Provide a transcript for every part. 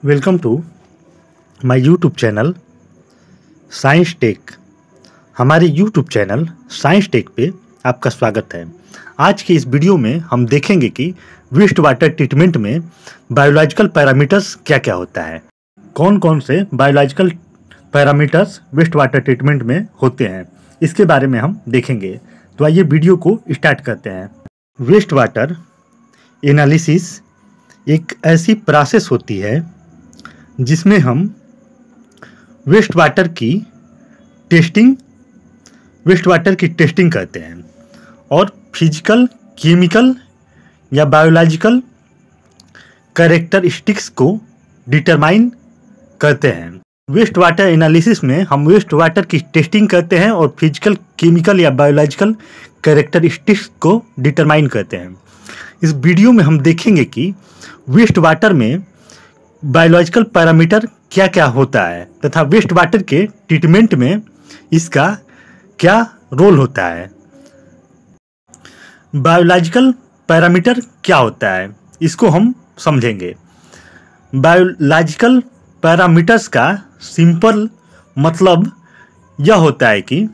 Welcome to my YouTube channel Science Tech. हमारे YouTube channel Science Tech पे आपका स्वागत है। आज की इस वीडियो में हम देखेंगे कि वेस्ट वाटर ट्रीटमेंट में बायोलॉजिकल पैरामीटर्स क्या क्या होता है, कौन कौन से biological parameters waste water treatment में होते हैं, इसके बारे में हम देखेंगे। तो आइए वीडियो को स्टार्ट करते हैं। वेस्ट वाटर एनालिसिस एक ऐसी प्रोसेस होती है जिसमें हम वेस्ट वाटर की टेस्टिंग करते हैं और फिजिकल, केमिकल या बायोलॉजिकल कैरेक्टरिस्टिक्स को डिटरमाइन करते हैं। वेस्ट वाटर एनालिसिस में हम वेस्ट वाटर की टेस्टिंग करते हैं और फिजिकल, केमिकल या बायोलॉजिकल कैरेक्टरिस्टिक्स को डिटरमाइन करते हैं। इस वीडियो में हम देखेंगे कि वेस्ट वाटर में बायोलॉजिकल पैरामीटर क्या क्या होता है तथा वेस्ट वाटर के ट्रीटमेंट में इसका क्या रोल होता है। बायोलॉजिकल पैरामीटर क्या होता है, इसको हम समझेंगे। बायोलॉजिकल पैरामीटर्स का सिंपल मतलब यह होता है कि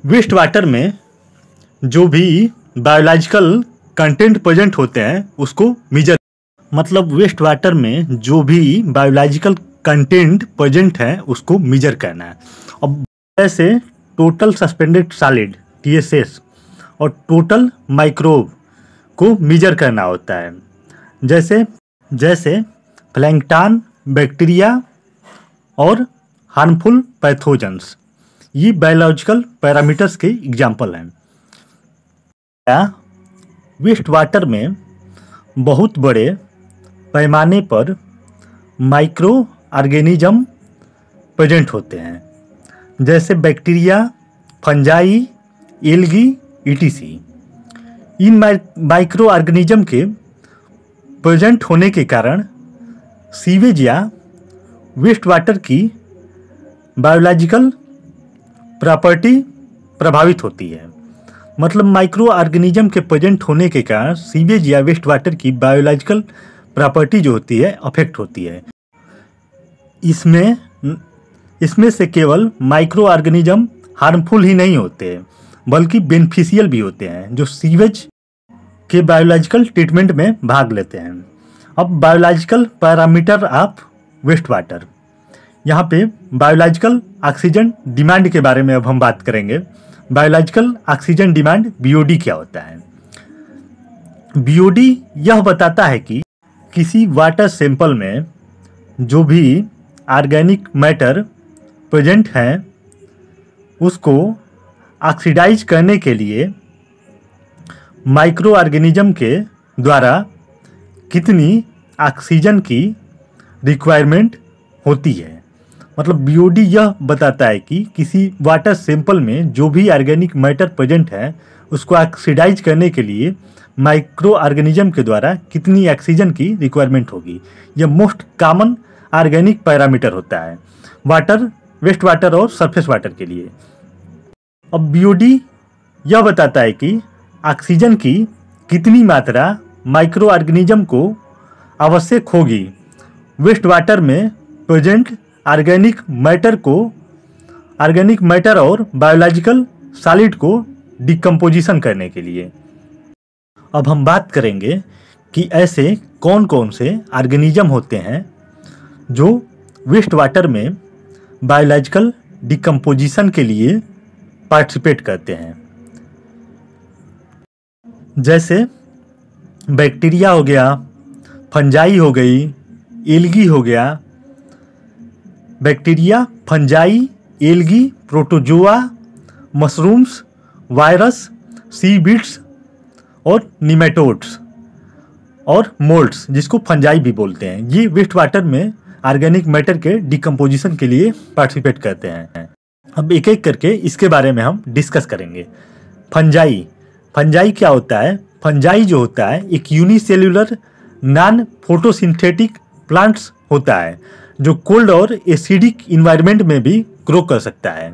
वेस्ट वाटर में जो भी बायोलॉजिकल कंटेंट प्रेजेंट होते हैं उसको मेजर, मतलब वेस्ट वाटर में जो भी बायोलॉजिकल कंटेंट प्रेजेंट है उसको मेजर करना है। अब ऐसे टोटल सस्पेंडेड सॉलिड TSS और टोटल माइक्रोब को मेजर करना होता है, जैसे प्लैंकटन, बैक्टीरिया और हार्मफुल पैथोजेंस। ये बायोलॉजिकल पैरामीटर्स के एग्जाम्पल हैं। वेस्ट वाटर में बहुत बड़े पैमाने पर माइक्रो ऑर्गेनिज्म प्रेजेंट होते हैं, जैसे बैक्टीरिया, फंजाई, एल्गी etc। इन माइक्रो ऑर्गेनिज्म के प्रेजेंट होने के कारण सीवेज या वेस्ट वाटर की बायोलॉजिकल प्रॉपर्टी प्रभावित होती है। मतलब माइक्रो ऑर्गेनिज्म के प्रेजेंट होने के कारण सीवेज या वेस्ट वाटर की बायोलॉजिकल प्रॉपर्टी जो होती है अफेक्ट होती है। इसमें से केवल माइक्रो ऑर्गेनिज्म हार्मफुल ही नहीं होते बल्कि बेनिफिशियल भी होते हैं, जो सीवेज के बायोलॉजिकल ट्रीटमेंट में भाग लेते हैं। अब biological parameter of waste water, यहाँ पे बायोलॉजिकल ऑक्सीजन डिमांड के बारे में अब हम बात करेंगे। बायोलॉजिकल ऑक्सीजन डिमांड BOD क्या होता है। BOD यह बताता है कि किसी वाटर सैंपल में जो भी ऑर्गेनिक मैटर प्रेजेंट है उसको ऑक्सीडाइज करने के लिए माइक्रो ऑर्गेनिज्म के द्वारा कितनी ऑक्सीजन की रिक्वायरमेंट होती है। मतलब BOD यह बताता है कि किसी वाटर सैंपल में जो भी ऑर्गेनिक मैटर प्रेजेंट है उसको ऑक्सीडाइज करने के लिए माइक्रो ऑर्गेनिज्म के द्वारा कितनी ऑक्सीजन की रिक्वायरमेंट होगी। यह मोस्ट कॉमन ऑर्गेनिक पैरामीटर होता है वाटर, वेस्ट वाटर और सरफेस वाटर के लिए। अब BOD यह बताता है कि ऑक्सीजन की कितनी मात्रा माइक्रो ऑर्गेनिज्म को आवश्यक होगी वेस्ट वाटर में प्रेजेंट ऑर्गेनिक मैटर और बायोलॉजिकल सॉलिड को डिकम्पोजिशन करने के लिए। अब हम बात करेंगे कि ऐसे कौन कौन से ऑर्गेनिज्म होते हैं जो वेस्ट वाटर में बायोलॉजिकल डिकम्पोजिशन के लिए पार्टिसिपेट करते हैं। जैसे बैक्टीरिया हो गया, फंजाई हो गई, एल्गी हो गया। Bacteria, fungi, algae, protozoa, mushrooms, virus, seaweeds और निमेटोड्स और मोल्ड्स, जिसको फंजाई भी बोलते हैं, ये वेस्ट वाटर में ऑर्गेनिक मैटर के डिकम्पोजिशन के लिए पार्टिसिपेट करते हैं। अब एक एक करके इसके बारे में हम डिस्कस करेंगे। फंजाई क्या होता है। फंजाई जो होता है एक यूनिसेल्युलर नॉन फोटोसिंथेटिक प्लांट्स होता है जो कोल्ड और एसिडिक इन्वायरमेंट में भी ग्रो कर सकता है।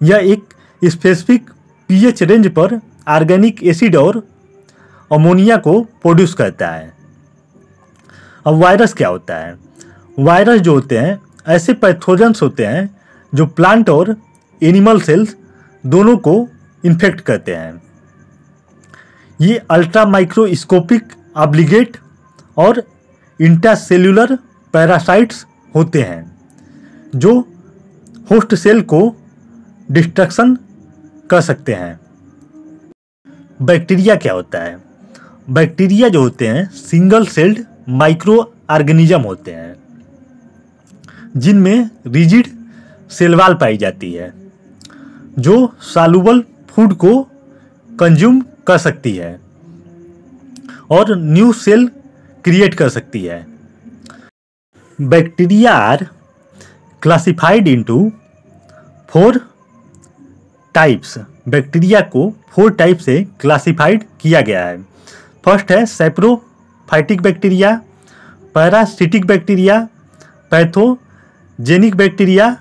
यह एक स्पेसिफिक pH रेंज पर ऑर्गेनिक एसिड और अमोनिया को प्रोड्यूस करता है। अब वायरस क्या होता है? वायरस जो होते हैं ऐसे पैथोजेंस होते हैं जो प्लांट और एनिमल सेल्स दोनों को इन्फेक्ट करते हैं। ये अल्ट्रा माइक्रोस्कोपिक ऑब्लिगेट और इंट्रासेल्युलर पैरासाइट्स होते हैं जो होस्ट सेल को डिस्ट्रक्शन कर सकते हैं। बैक्टीरिया क्या होता है? बैक्टीरिया जो होते हैं सिंगल सेल्ड माइक्रो ऑर्गेनिज्म होते हैं जिनमें रिजिड सेल वॉल पाई जाती है जो सॉल्युबल फूड को कंज्यूम कर सकती है और न्यू सेल क्रिएट कर सकती है। Bacteria are classified into 4 types. Bacteria को 4 टाइप से क्लासिफाइड किया गया है। फर्स्ट है saprophytic bacteria, parasitic bacteria, pathogenic bacteria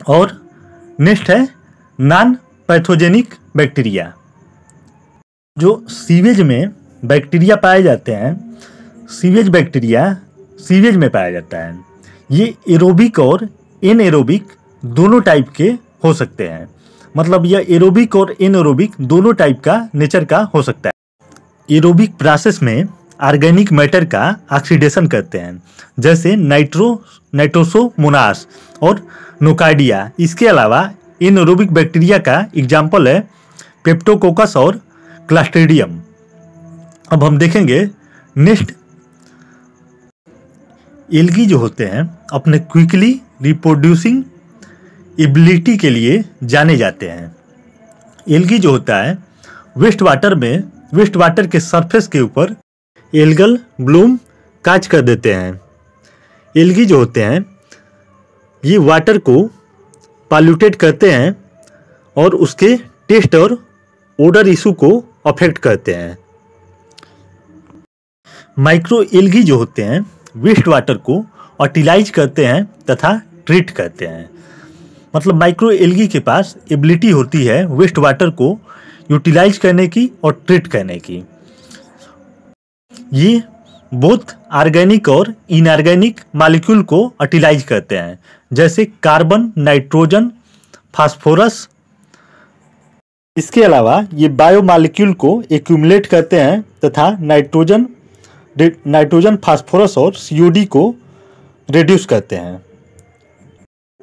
और नेक्स्ट है नॉन पैथोजेनिक बैक्टीरिया। जो सीवेज में बैक्टीरिया पाए जाते हैं, सीवेज बैक्टीरिया सीवेज में पाया जाता है। ये एरोबिक और एनएरोबिक दोनों टाइप के हो सकते हैं। मतलब यह एरोबिक और एनएरोबिक दोनों टाइप का नेचर का हो सकता है। एरोबिक प्रोसेस में ऑर्गेनिक मैटर का ऑक्सीडेशन करते हैं जैसे नाइट्रोसोमोनास और नोकार्डिया। इसके अलावा एनएरोबिक बैक्टीरिया का एग्जाम्पल है पेप्टोकोकस और क्लास्ट्रीडियम। अब हम देखेंगे नेक्स्ट, एल्गी जो होते हैं अपने क्विकली रिप्रोड्यूसिंग एबिलिटी के लिए जाने जाते हैं। एल्गी जो होता है वेस्ट वाटर के सरफेस के ऊपर एल्गल ब्लूम काच कर देते हैं। एल्गी जो होते हैं ये वाटर को पॉल्यूटेट करते हैं और उसके टेस्ट और ओडर इशू को अफेक्ट करते हैं। माइक्रो एल्गी जो होते हैं वेस्ट वाटर को यूटिलाइज करते हैं तथा ट्रीट करते हैं। मतलब माइक्रो एल्गी के पास एबिलिटी होती है वेस्ट वाटर को यूटिलाइज करने की और ट्रीट करने की। ये बोथ ऑर्गेनिक और इनऑर्गेनिक मॉलिक्यूल को यूटिलाइज करते हैं जैसे कार्बन, नाइट्रोजन, फास्फोरस। इसके अलावा ये बायोमॉलिक्यूल को एक्यूमुलेट करते हैं तथा नाइट्रोजन, फास्फोरस और सीओडी को रिड्यूस करते हैं।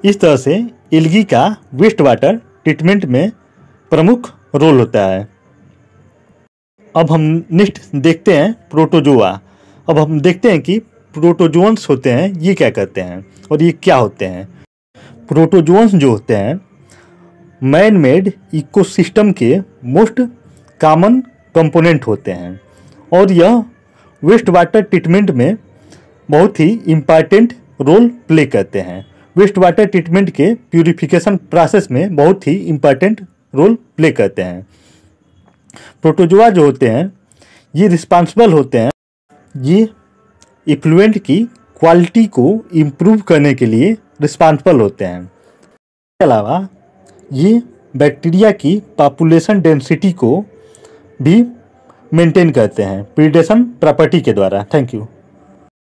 इस तरह से एल्गी का वेस्ट वाटर ट्रीटमेंट में प्रमुख रोल होता है। अब हम नेक्स्ट देखते हैं प्रोटोजोआ। अब हम देखते हैं कि प्रोटोजोन्स होते हैं ये क्या करते हैं और ये क्या होते हैं। प्रोटोजोन्स जो होते हैं मैन मेड इकोसिस्टम के मोस्ट कॉमन कंपोनेंट होते हैं और यह वेस्ट वाटर ट्रीटमेंट में बहुत ही इम्पॉर्टेंट रोल प्ले करते हैं। वेस्ट वाटर ट्रीटमेंट के प्यूरिफिकेशन प्रोसेस में बहुत ही इम्पॉर्टेंट रोल प्ले करते हैं। प्रोटोजोआ जो होते हैं ये रिस्पॉन्सिबल होते हैं, ये इफ्लुएंट की क्वालिटी को इम्प्रूव करने के लिए रिस्पॉन्सिबल होते हैं। इसके अलावा ये बैक्टीरिया की पॉपुलेशन डेंसिटी को भी मेंटेन करते हैं प्रीडेशन प्रॉपर्टी के द्वारा। Thank you.